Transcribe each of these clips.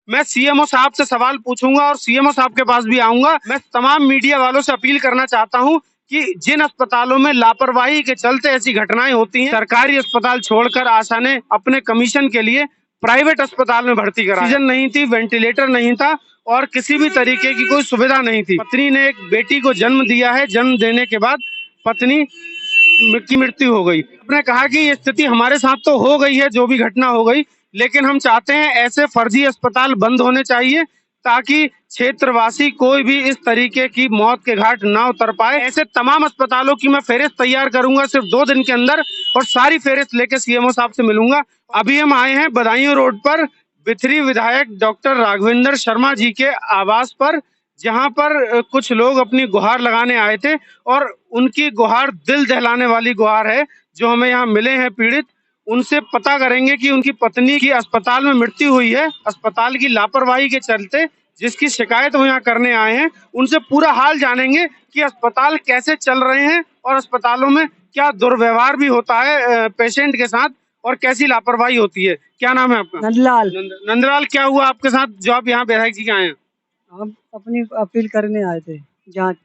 मैं सीएमओ साहब से सवाल पूछूंगा और सीएमओ साहब के पास भी आऊंगा। मैं तमाम मीडिया वालों से अपील करना चाहता हूं कि जिन अस्पतालों में लापरवाही के चलते ऐसी घटनाएं होती हैं, सरकारी अस्पताल छोड़कर आशा ने अपने कमीशन के लिए प्राइवेट अस्पताल में भर्ती करा। ऑक्सीजन नहीं थी, वेंटिलेटर नहीं था और किसी भी तरीके की कोई सुविधा नहीं थी। पत्नी ने एक बेटी को जन्म दिया है, जन्म देने के बाद पत्नी की मृत्यु हो गई। आपने कहा कि ये स्थिति हमारे साथ तो हो गई है, जो भी घटना हो गई, लेकिन हम चाहते हैं ऐसे फर्जी अस्पताल बंद होने चाहिए ताकि क्षेत्रवासी कोई भी इस तरीके की मौत के घाट ना उतर पाए। ऐसे तमाम अस्पतालों की मैं फेहरिस्त तैयार करूंगा सिर्फ 2 दिन के अंदर और सारी फेहरिस्त लेके सीएमओ साहब से मिलूंगा। अभी हम आए हैं बदायूं रोड पर बिथरी विधायक डॉक्टर राघवेंद्र शर्मा जी के आवास पर, जहां पर कुछ लोग अपनी गुहार लगाने आए थे और उनकी गुहार दिल दहलाने वाली गुहार है। जो हमें यहाँ मिले हैं पीड़ित, उनसे पता करेंगे कि उनकी पत्नी की अस्पताल में मृत्यु हुई है, अस्पताल की लापरवाही के चलते, जिसकी शिकायत वो यहाँ करने आए हैं। उनसे पूरा हाल जानेंगे कि अस्पताल कैसे चल रहे हैं और अस्पतालों में क्या दुर्व्यवहार भी होता है पेशेंट के साथ और कैसी लापरवाही होती है। क्या नाम है आपका? नंदलाल। नंदलाल, क्या हुआ आपके साथ जो आप यहाँ विधायक जी के आए हैं? हम अपनी अपील करने आए थे जांच।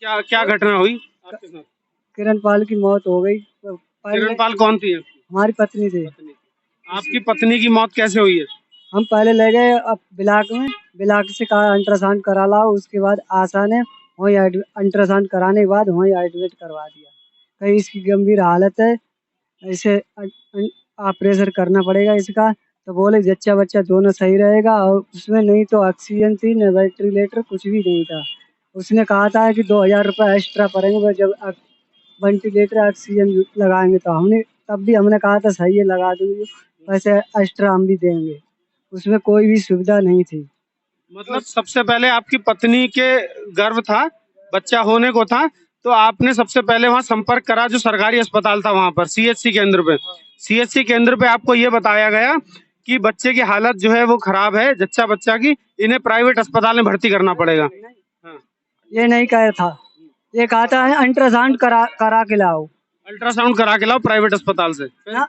क्या क्या घटना हुई आपके साथ? किरणपाल की मौत हो गई। किरणपाल कौन थी? हमारी पत्नी थी। आपकी पत्नी की मौत कैसे हुई है? हम पहले ले गए अब ब्लाक में, ब्लाक से कहा अल्ट्रासाउंड करा लाओ। उसके बाद आशा ने वहीं अल्ट्रासाउंड कराने के बाद वहीं एडमिट करवा दिया। कहीं इसकी गंभीर हालत है, इसे ऑपरेशन करना पड़ेगा इसका। तो बोले जच्चा बच्चा दोनों सही रहेगा और उसमें नहीं तो ऑक्सीजन थी न वेंटिलेटर, कुछ भी नहीं था। उसने कहा था कि 2000 रुपये एक्स्ट्रा पड़ेंगे जब वेंटिलेटर ऑक्सीजन लगाएंगे। तो हमने कहा था सही है, लगा देंगे, पैसे एक्स्ट्रा हम भी देंगे। उसमें कोई भी सुविधा नहीं थी। मतलब सबसे पहले आपकी पत्नी के गर्भ था, बच्चा होने को था, तो आपने सबसे पहले वहाँ संपर्क करा जो सरकारी अस्पताल था वहाँ पर सीएचसी केंद्र पे। सीएचसी केंद्र पे आपको ये बताया गया कि बच्चे की हालत जो है वो खराब है, जच्चा बच्चा की, इन्हें प्राइवेट अस्पताल में भर्ती करना पड़ेगा। हाँ। ये नहीं कहा था, ये कहा था अल्ट्रासाउंड करा के लाओ। अल्ट्रासाउंड करा के लाओ प्राइवेट अस्पताल से। हाँ?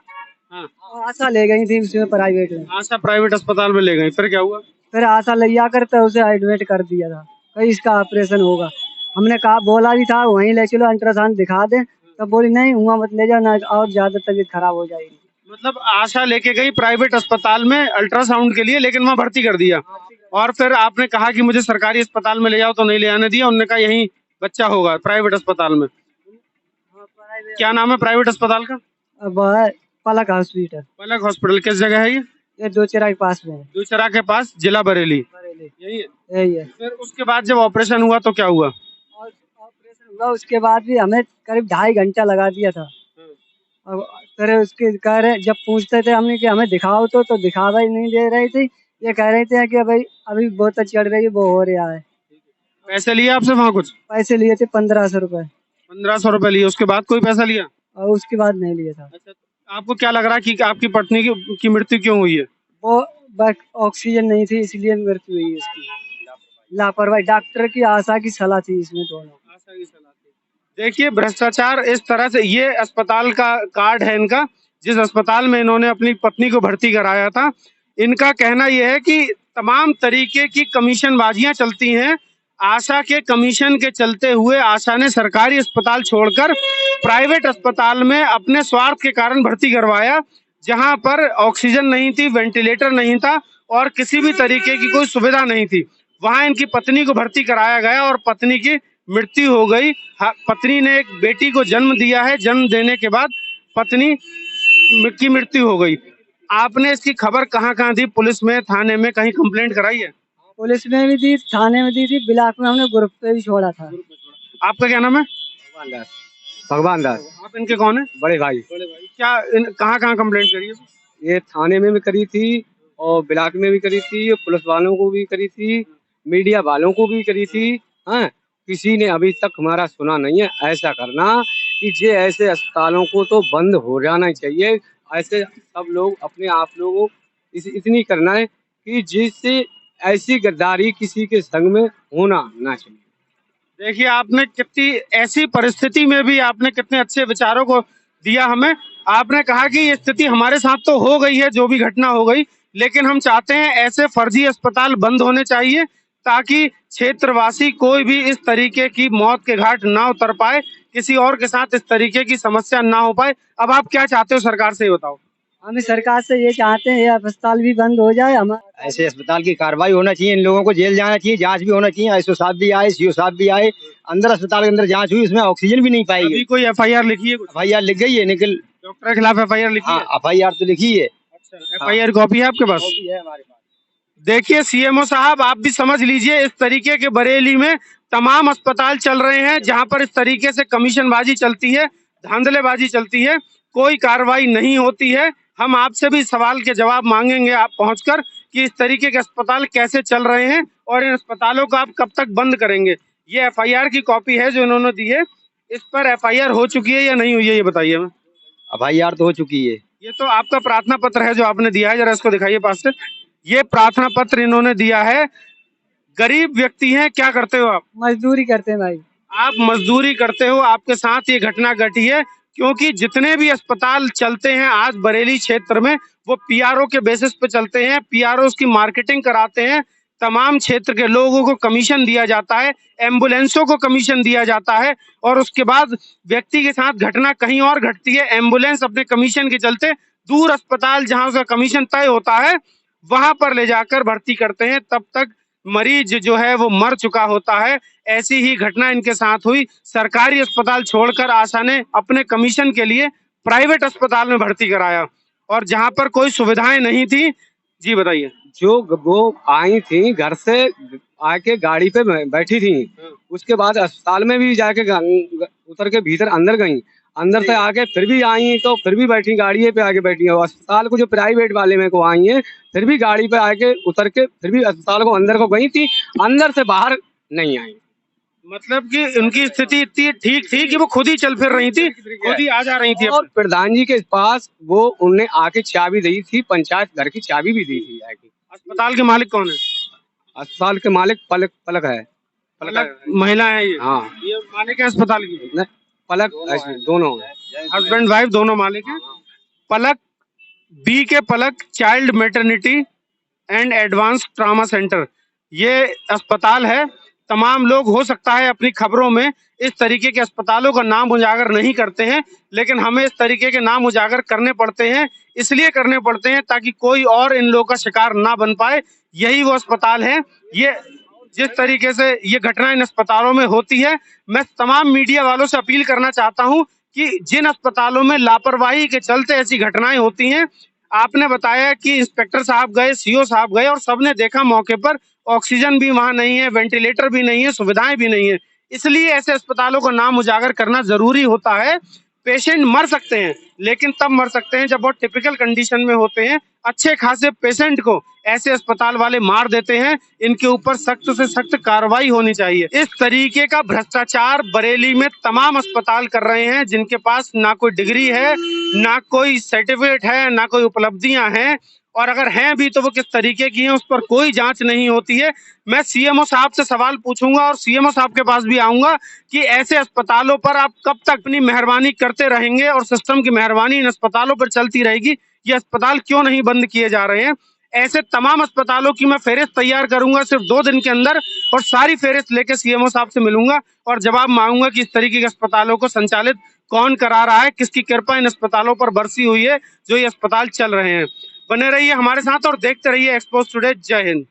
हाँ। आशा ले गई थी उसमें प्राइवेट में। आशा प्राइवेट अस्पताल में ले गई, फिर क्या हुआ? फिर आशा ले जाकर तो उसे एडमिट कर दिया था, कहीं इसका ऑपरेशन होगा। हमने कहा, बोला भी था वहीं ले चलो अल्ट्रासाउंड दिखा दे, तब बोली नहीं वहाँ मत ले जाओ ना, और ज्यादा तबीयत खराब हो जाएगी। मतलब आशा लेके गई प्राइवेट अस्पताल में अल्ट्रासाउंड के लिए, लेकिन वहाँ भर्ती कर दिया। और फिर आपने कहा कि मुझे सरकारी अस्पताल में ले जाओ, तो नहीं ले आने दिया। उन्होंने कहा यहीं बच्चा होगा प्राइवेट अस्पताल में। क्या नाम है प्राइवेट अस्पताल का? अब पलक हॉस्पिटल। पलक हॉस्पिटल किस जगह है ये? ये दोचरा के पास में है। दोचरा के पास, जिला बरेली। यही है? यही है। फिर उसके बाद जब ऑपरेशन हुआ तो क्या हुआ? और ऑपरेशन हुआ उसके बाद भी हमें करीब 2.5 घंटा लगा दिया था। अब फिर उसके कह रहे, जब पूछते थे हमने कि हमें दिखाओ तो दिखावा ही नहीं दे रहे थे। ये कह रहे थे कि भाई अभी बहुत चढ़ रही है, वो हो रहा है। पैसे लिए आपसे वहाँ कुछ? पैसे लिए थे 1500 रुपए। 1500 रुपए लिए, उसके बाद कोई पैसा लिया? और उसके बाद नहीं लिया था। अच्छा, आपको क्या लग रहा है कि आपकी पत्नी की मृत्यु क्यों हुई है? वो ऑक्सीजन नहीं थी इसलिए मृत्यु हुई इसकी। लापरवाही, डॉक्टर की आशा की सलाह थी इसमें दोनों। आशा की सलाह थी। देखिए भ्रष्टाचार इस तरह से, ये अस्पताल का कार्ड है इनका, जिस अस्पताल में इन्होंने अपनी पत्नी को भर्ती कराया था। इनका कहना यह है कि तमाम तरीके की कमीशनबाजियां चलती हैं। आशा के कमीशन के चलते हुए आशा ने सरकारी अस्पताल छोड़कर प्राइवेट अस्पताल में अपने स्वार्थ के कारण भर्ती करवाया, जहां पर ऑक्सीजन नहीं थी, वेंटिलेटर नहीं था और किसी भी तरीके की कोई सुविधा नहीं थी। वहां इनकी पत्नी को भर्ती कराया गया और पत्नी की मृत्यु हो गई। पत्नी ने एक बेटी को जन्म दिया है, जन्म देने के बाद पत्नी की मृत्यु हो गई। आपने इसकी खबर कहाँ दी? पुलिस में, थाने में, कहीं कंप्लेंट कराई है? पुलिस में भी दी, थाने में दी थी, ब्लॉक में हमने ग्रुप पे भी छोड़ा था। आपका क्या नाम है? भगवान दास। आप इनके कौन है? बड़े भाई। क्या कहाँ कंप्लेंट करी है? ये थाने में भी करी थी और ब्लॉक में भी करी थी, पुलिस वालों को भी करी थी, मीडिया वालों को भी करी थी। हाँ, किसी ने अभी तक हमारा सुना नहीं है। ऐसा करना कि ये ऐसे अस्पतालों को तो बंद हो जाना चाहिए। ऐसे सब लोग अपने आप लोगों इतनी करना है कि जिससे ऐसी गद्दारी किसी के संग में होना ना चाहिए। देखिए आपने कितनी ऐसी परिस्थिति में भी आपने कितने अच्छे विचारों को दिया हमें। आपने कहा कि ये स्थिति हमारे साथ तो हो गई है, जो भी घटना हो गई, लेकिन हम चाहते हैं ऐसे फर्जी अस्पताल बंद होने चाहिए ताकि क्षेत्रवासी कोई भी इस तरीके की मौत के घाट ना उतर पाए, किसी और के साथ इस तरीके की समस्या ना हो पाए। अब आप क्या चाहते हो सरकार से, ये बताओ। हम सरकार से ये चाहते हैं ये अस्पताल भी बंद हो जाए। हम ऐसे अस्पताल की कार्रवाई होना चाहिए, इन लोगों को जेल जाना चाहिए, जांच भी होना चाहिए, एसओ साहब भी आए, सीओ साहब भी आए। अंदर अस्पताल के अंदर जांच हुई, उसमें ऑक्सीजन भी नहीं पाई अभी गई। कोई एफआईआर लिखी है? एफआईआर लिख गई है, निकल डॉक्टर के खिलाफ एफआईआर लिखी है? एफआईआर तो लिखी है। अच्छा, एफआईआर कॉपी है आपके पास? कॉपी है हमारे पास। देखिए सीएमओ साहब, आप भी समझ लीजिए, इस तरीके के बरेली में तमाम अस्पताल चल रहे हैं जहां पर इस तरीके से कमीशनबाजी चलती है, धांधलेबाजी चलती है, कोई कार्रवाई नहीं होती है। हम आपसे भी सवाल के जवाब मांगेंगे आप पहुंचकर कि इस तरीके के अस्पताल कैसे चल रहे हैं और इन अस्पतालों को आप कब तक बंद करेंगे। ये एफआईआर की कॉपी है जो इन्होंने दी है, इस पर एफआईआर हो चुकी है या नहीं हुई है, ये बताइए हमें। एफआईआर तो हो चुकी है। ये तो आपका प्रार्थना पत्र है जो आपने दिया है, जरा इसको दिखाइए पास से। ये प्रार्थना पत्र इन्होंने दिया है। गरीब व्यक्ति हैं, क्या करते हो आप? मजदूरी करते हैं भाई। आप मजदूरी करते हो, आपके साथ ये घटना घटी है, क्योंकि जितने भी अस्पताल चलते हैं आज बरेली क्षेत्र में वो पीआरओ के बेसिस पे चलते हैं। पीआरओ उसकी मार्केटिंग कराते हैं, तमाम क्षेत्र के लोगों को कमीशन दिया जाता है, एम्बुलेंसों को कमीशन दिया जाता है और उसके बाद व्यक्ति के साथ घटना कहीं और घटती है। एम्बुलेंस अपने कमीशन के चलते दूर अस्पताल जहां उसका कमीशन तय होता है वहां पर ले जाकर भर्ती करते हैं, तब तक मरीज जो है वो मर चुका होता है। ऐसी ही घटना इनके साथ हुई। सरकारी अस्पताल छोड़कर आशा ने अपने कमीशन के लिए प्राइवेट अस्पताल में भर्ती कराया और जहां पर कोई सुविधाएं नहीं थी। जी बताइए। जो वो आई थी घर से आके गाड़ी पे बैठी थी, उसके बाद अस्पताल में भी जाके उतर के भीतर अंदर गई, अंदर से आके फिर भी आई तो फिर भी बैठी गाड़ी पे आके बैठी है। अस्पताल को जो प्राइवेट वाले में को आई है, फिर भी गाड़ी पे आके उतर के फिर भी अस्पताल को अंदर को गई थी, अंदर से बाहर नहीं आई। मतलब कि उनकी स्थिति इतनी ठीक थी कि वो खुद ही चल फिर रही थी, खुद ही आ जा रही थी। और प्रधान जी के पास वो उनने आके चाबी दी थी, पंचायत घर की चाबी भी दी थी आके। अस्पताल के मालिक कौन है? अस्पताल के मालिक पलक है। पलक महिला है ये? हाँ, ये मालिक है अस्पताल की? नहीं, पलक दोनों हस्बैंड वाइफ दोनों मालिक हैं। Palak B K Palak child maternity and advance trauma centre, ये अस्पताल है। तमाम लोग हो सकता है अपनी खबरों में इस तरीके के अस्पतालों का नाम उजागर नहीं करते हैं, लेकिन हमें इस तरीके के नाम उजागर करने पड़ते हैं, इसलिए करने पड़ते हैं ताकि कोई और इन लोगों का शिकार ना बन पाए। यही वो अस्पताल है। ये जिस तरीके से ये घटना इन अस्पतालों में होती है, मैं तमाम मीडिया वालों से अपील करना चाहता हूं कि जिन अस्पतालों में लापरवाही के चलते ऐसी घटनाएं होती हैं, आपने बताया कि इंस्पेक्टर साहब गए, सीओ साहब गए और सबने देखा मौके पर ऑक्सीजन भी वहां नहीं है, वेंटिलेटर भी नहीं है, सुविधाएं भी नहीं है। इसलिए ऐसे अस्पतालों का नाम उजागर करना जरूरी होता है। पेशेंट मर सकते हैं, लेकिन तब मर सकते हैं जब बहुत टिपिकल कंडीशन में होते हैं। अच्छे खासे पेशेंट को ऐसे अस्पताल वाले मार देते हैं, इनके ऊपर सख्त से सख्त कार्रवाई होनी चाहिए। इस तरीके का भ्रष्टाचार बरेली में तमाम अस्पताल कर रहे हैं, जिनके पास ना कोई डिग्री है, ना कोई सर्टिफिकेट है, ना कोई उपलब्धियां हैं, और अगर हैं भी तो वो किस तरीके की हैं उस पर कोई जांच नहीं होती है। मैं सीएमओ साहब से सवाल पूछूंगा और सीएमओ साहब के पास भी आऊंगा कि ऐसे अस्पतालों पर आप कब तक अपनी मेहरबानी करते रहेंगे और सिस्टम की मेहरबानी इन अस्पतालों पर चलती रहेगी। ये अस्पताल क्यों नहीं बंद किए जा रहे हैं? ऐसे तमाम अस्पतालों की मैं फेहरिस्त तैयार करूंगा सिर्फ 2 दिन के अंदर, और सारी फेहरिस्त लेके सीएमओ साहब से मिलूंगा और जवाब मांगूंगा कि इस तरीके के अस्पतालों को संचालित कौन करा रहा है, किसकी कृपा इन अस्पतालों पर बरसी हुई है जो ये अस्पताल चल रहे हैं। बने रहिए हमारे साथ और देखते रहिए एक्सपोज टुडे। जय हिंद।